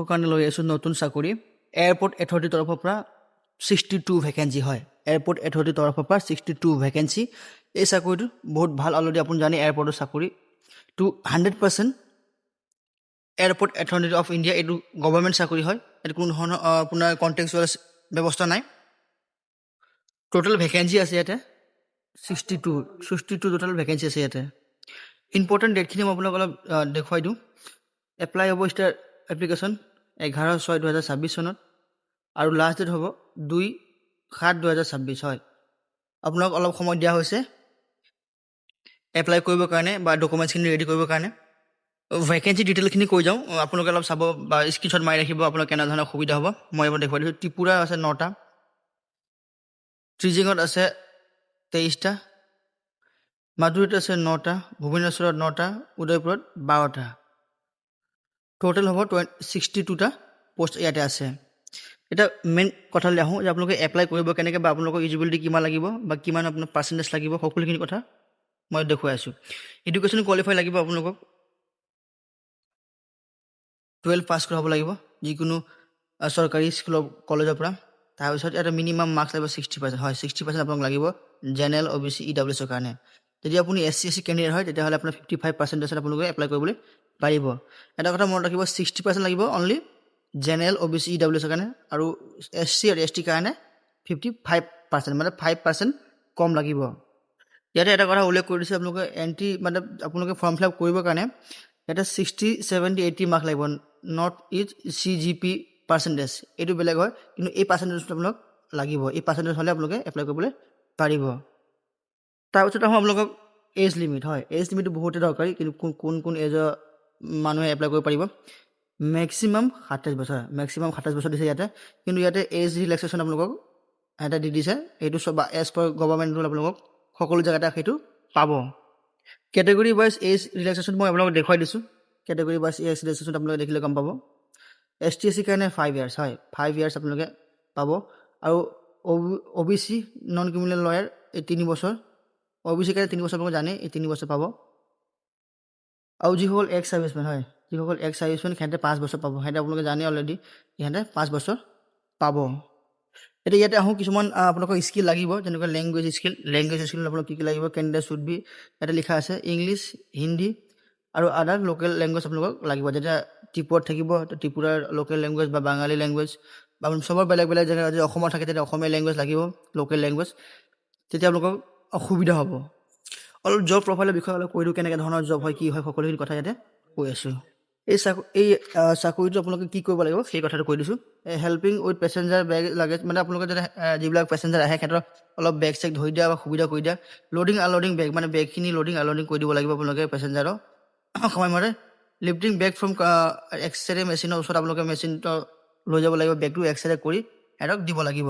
আপোনালোকৰ কাৰণে লৈ আছোঁ নতুন চাকৰি এয়াৰপৰ্ট অথৰিটিৰ তৰফৰ পৰা 62 ভেকেঞ্চি হয় এয়াৰপৰ্ট অথৰিটিৰ তৰফৰ পৰা 62 ভেকেঞ্চি এই চাকৰিটো বহুত ভাল অলৰেডি আপুনি জানে এয়াৰপৰ্টৰ চাকৰি to 100% airport authority of India এইটো গভৰ্ণমেণ্ট চাকৰি হয় এইটো কোনো ধৰণৰ আপোনাৰ কণ্ট্ৰেকচুৱেল ব্যৱস্থা নাই টোটেল ভেকেঞ্চি আছে ইয়াতে 62 টোটেল ভেকেঞ্চি আছে ইয়াতে ইম্পৰ্টেণ্ট ডেটখিনি মই আপোনাক অলপ দেখুৱাই দিওঁ এপ্লাই হ'ব ষ্টাৰ্ট এপ্লিকেশ্যন 11/6/2026 চনত আৰু লাষ্ট ডেট হ'ব 2/7/2026 হয় আপোনাক অলপ সময় দিয়া হৈছে এপ্লাই কৰিবৰ কাৰণে বা ডকুমেণ্টছখিনি ৰেডি কৰিবৰ কাৰণে ভেকেঞ্চি ডিটেইলখিনি কৈ যাওঁ আপোনালোকে অলপ চাব বা স্ক্ৰীনশ্বট মাৰি ৰাখিব আপোনাৰ কেনেধৰণৰ সুবিধা হ'ব মই এবাৰ দেখুৱাই দিছোঁ ত্ৰিপুৰা আছে 9টা ত্ৰিজিঙত আছে 23টা মাদুৰীত আছে 9টা ভুৱনেশ্বৰত 9টা উদয়পুৰত 12টা টোটেল হ'ব 62টা পোষ্ট ইয়াতে আছে এটা মেইন কথালৈ আহোঁ যে আপোনালোকে এপ্লাই কৰিব কেনেকৈ বা আপোনালোকৰ ইলিজিবিলিটি কিমান লাগিব বা কিমান আপোনাৰ পাৰ্চেণ্টেজ লাগিব সকলোখিনি কথা মই দেখুৱাই আছোঁ এডুকেশ্যন কোৱালিফাই লাগিব আপোনালোকক 12 পাছ কৰা হ'ব লাগিব যিকোনো চৰকাৰী স্কুলৰ কলেজৰ পৰা তাৰপিছত এটা মিনিমাম মাৰ্কছ লাগিব 60% হয় 60% আপোনাক লাগিব জেনেৰেল OBC EWS কাৰণে যদি আপুনি SC SC কেণ্ডিডেট হয় তেতিয়াহ'লে আপোনাৰ 55% আপোনালোকে এপ্লাই কৰিবলৈ পাৰিব এটা কথা মনত ৰাখিব 60% লাগিব অনলি জেনেৰেল OBC EWS কাৰণে আৰু SC আৰু ST কাৰণে 55% মানে 5% কম লাগিব ইয়াতে এটা কথা উল্লেখ কৰি দিছে আপোনালোকে এণ্ট্ৰি মানে আপোনালোকে ফৰ্ম ফিল আপ কৰিবৰ কাৰণে ইয়াতে 60 70 80 মাৰ্ক লাগিব নট ইজ CGP পাৰ্চেণ্টেজ এইটো বেলেগ হয় কিন্তু এই পাৰ্চেণ্টেজটো আপোনাক লাগিব এই পাৰ্চেণ্টেজ হ'লে আপোনালোকে এপ্লাই কৰিবলৈ পাৰিব তাৰপিছত আহোঁ আপোনালোকক এজ লিমিট হয় এজ লিমিটটো বহুতে দৰকাৰী কিন্তু কোন এজৰ মানুহে এপ্লাই কৰিব পাৰিব মেক্সিমাম 27 বছৰ মেক্সিমাম 27 বছৰ দিছে ইয়াতে কিন্তু ইয়াতে এজ ৰিলেক্সেশ্যন আপোনালোকক এটা দি দিছে এইটো চব এজ পাৰ গভৰ্ণমেণ্ট ৰুল আপোনালোকক সকলো জেগাতে সেইটো পাব কেটেগৰী ৱাইজ এজ ৰিলেক্সেশ্যন মই আপোনালোকক দেখুৱাই দিছোঁ কেটেগৰী ৱাইজ এজ ৰিলেক্সেশ্যন আপোনালোকে দেখিলে গম পাব ST SC কাৰণে 5 ইয়াৰ্ছ হয় 5 ইয়াৰ্ছ আপোনালোকে পাব আৰু OBC নন ক্ৰিমিনেল লয়াৰ এই 3 বছৰ OBC কাৰণে 3 বছৰ আপোনালোকে জানে এই 3 বছৰ পাব আৰু যিসকল এক্স ছাৰ্ভিচমেন হয় যিসকল এক্স ছাৰ্ভিচমেন সিহঁতে 5 বছৰ পাব সিহঁতে আপোনালোকে জানে অলৰেডি সিহঁতে 5 বছৰ পাব এতিয়া ইয়াতে আহোঁ কিছুমান আপোনালোকৰ স্কিল লাগিব যেনেকৈ লেংগুৱেজ স্কিল আপোনালোক কি লাগিব কেণ্ডিডেট শুড বি ইয়াতে লিখা আছে ইংলিছ হিন্দী আৰু আদাৰ লোকেল লেংগুৱেজ আপোনালোকক লাগিব যেতিয়া ত্ৰিপুৰাত থাকিব ত্ৰিপুৰাৰ লোকেল লেংগুৱেজ বা বাঙালী লেংগুৱেজ বা চবৰ বেলেগ বেলেগ জেগা যদি অসমত থাকে তেতিয়া অসমীয়া লেংগুৱেজ লাগিব লোকেল লেংগুৱেজ তেতিয়া আপোনালোকক অসুবিধা হ'ব অলপ জব প্ৰফাইলৰ বিষয়ে অলপ কৈ দিওঁ কেনেকৈ ধৰণৰ জব হয় কি হয় সকলোখিনি কথা ইয়াতে কৈ আছোঁ এই চাকৰিটো আপোনালোকে কি কৰিব লাগিব সেই কথাটো কৈ দিছোঁ helping with passenger bag luggage মানে আপোনালোকে যাতে যিবিলাক পেচেঞ্জাৰ আহে সিহঁতৰ অলপ বেগ চেগ ধৰি দিয়া বা সুবিধা কৰি দিয়া লোডিং আনলোডিং বেগ মানে বেগখিনি লোডিং আনলোডিং কৰি দিব লাগিব আপোনালোকে পেচেঞ্জাৰক সময়মতে লিফ্টিং বেগ ফ্ৰম এক্সৰে মেচিনৰ ওচৰত আপোনালোকে মেচিনটো লৈ যাব লাগিব বেগটো এক্সৰে কৰি সিহঁতক দিব লাগিব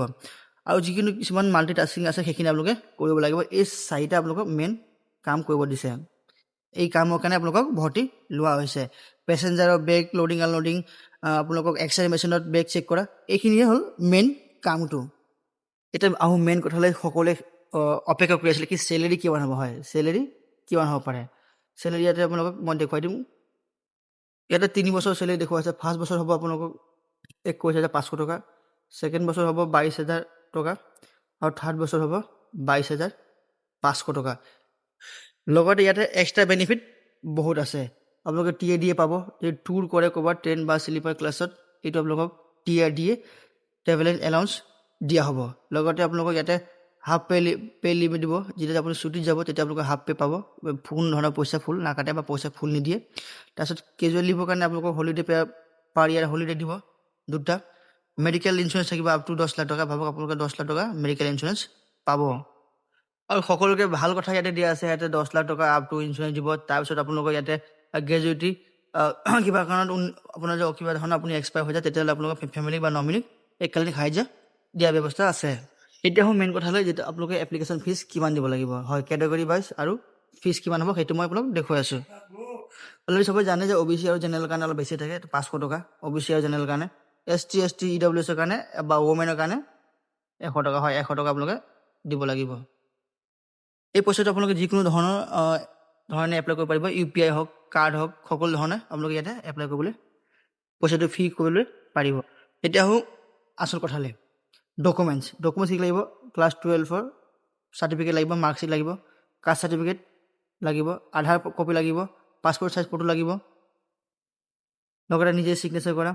আৰু যিকোনো কিছুমান মাল্টিটাস্কিং আছে সেইখিনি আপোনালোকে কৰিব লাগিব এই 4টা আপোনালোকক মেইন কাম কৰিব দিছে এই কামৰ কাৰণে আপোনালোকক ভৰ্তি লোৱা হৈছে পেচেঞ্জাৰৰ বেগ লোডিং আনলোডিং আপোনালোকক এক্সৰে মেচিনত বেগ চেক কৰা এইখিনিয়ে হ'ল মেইন কামটো এতিয়া আহোঁ মেইন কথালৈ সকলোৱে অপেক্ষা কৰি আছিলে কি চেলেৰি কিমান হ'ব হয় চেলেৰি কিমান হ'ব পাৰে চেলেৰি ইয়াতে আপোনালোকক মই দেখুৱাই দিম ইয়াতে 3 বছৰ চেলেৰি দেখুৱাইছে ফাৰ্ষ্ট বছৰ হ'ব আপোনালোকক 21,500 টকা ছেকেণ্ড বছৰ হ'ব 22,000 টকা আৰু থাৰ্ড বছৰ হ'ব 22,500 টকা লগতে ইয়াতে এক্সট্ৰা বেনিফিট বহুত আছে আপোনালোকে TADA পাব যদি টুৰ কৰে ক'ৰবাত ট্ৰেইন বা স্লিপাৰ ক্লাছত এইটো আপোনালোকক TADA ট্ৰেভেল এলাউন্স দিয়া হ'ব লগতে আপোনালোকক ইয়াতে হাফ পে লিমিট দিব যেতিয়া আপুনি ছুটীত যাব তেতিয়া আপোনালোকে হাফ পে পাব কোনো ধৰণৰ পইচা ফুল নাকাটে বা পইচা ফুল নিদিয়ে তাৰপিছত কেজুৱেল লিভৰ কাৰণে আপোনালোকক হলিডে পাৰ ইয়াৰ হলিডে দিব 2টা মেডিকেল ইঞ্চুৰেঞ্চ থাকিব আপ টু 10 লাখ টকা ভাবক আপোনালোকে 10 লাখ টকা মেডিকেল ইঞ্চুৰেঞ্চ পাব আৰু সকলোকে ভাল কথা ইয়াতে দিয়া আছে ইয়াতে 10 লাখ টকা আপ টু ইঞ্চুৰেঞ্চ দিব তাৰপিছত আপোনালোকৰ ইয়াতে গ্ৰেজুৱেটি কিবা কাৰণত আপোনাৰ যে কিবা ধৰণৰ আপুনি এক্সপায়াৰ হৈ যায় তেতিয়াহ'লে আপোনালোকৰ ফেমিলি বা নমিনীক এককালীন সাহায্য দিয়াৰ ব্যৱস্থা আছে এতিয়া মেইন কথালৈ যেতিয়া আপোনালোকে এপ্লিকেশ্যন ফিজ কিমান দিব লাগিব হয় কেটেগৰী ৱাইজ আৰু ফিজ কিমান হ'ব সেইটো মই আপোনাক দেখুৱাই আছোঁ অলৰেডি চবেই জানে যে OBC আৰু জেনেৰেল কাৰণে অলপ বেছি থাকে 500 টকা OBC আৰু জেনেৰেল কাৰণে ST ST EWSৰ কাৰণে বা ওমেনৰ কাৰণে 100 টকা হয় 100 টকা আপোনালোকে দিব লাগিব এই পইচাটো আপোনালোকে যিকোনো ধৰণে এপ্লাই কৰিব পাৰিব UPI হওক কাৰ্ড হওক সকলো ধৰণে আপোনালোকে ইয়াতে এপ্লাই কৰিবলৈ পইচাটো ফ্ৰী কৰিবলৈ পাৰিব। এতিয়া আহোঁ আচল কথালৈ। ডকুমেণ্টছ কি লাগিব? ক্লাছ 12ৰ চাৰ্টিফিকেট লাগিব, মাৰ্কশ্বিট লাগিব, কাষ্ট চাৰ্টিফিকেট লাগিব, আধাৰ কপি লাগিব, পাছপৰ্ট চাইজ ফটো লাগিব, লগতে নিজে ছিগনেচাৰ কৰা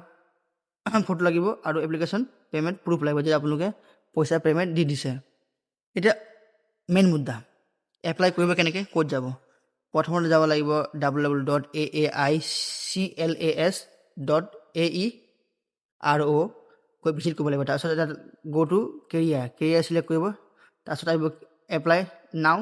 ফটো লাগিব আৰু এপ্লিকেশ্যন পে'মেণ্ট প্ৰুফ লাগিব যে আপোনালোকে পইচা পে'মেণ্ট দি দিছে। এতিয়া মেইন মুদ্দা, এপ্লাই কৰিব কেনেকৈ, ক'ত যাব? প্ৰথমতে যাব লাগিব www.aaiCLAS.aero কৈ ভিজিট কৰিব লাগিব। তাৰপিছত এটা গ' টু কেৰিয়াৰ চিলেক্ট কৰিব। তাৰপিছত আহিব এপ্লাই নাও।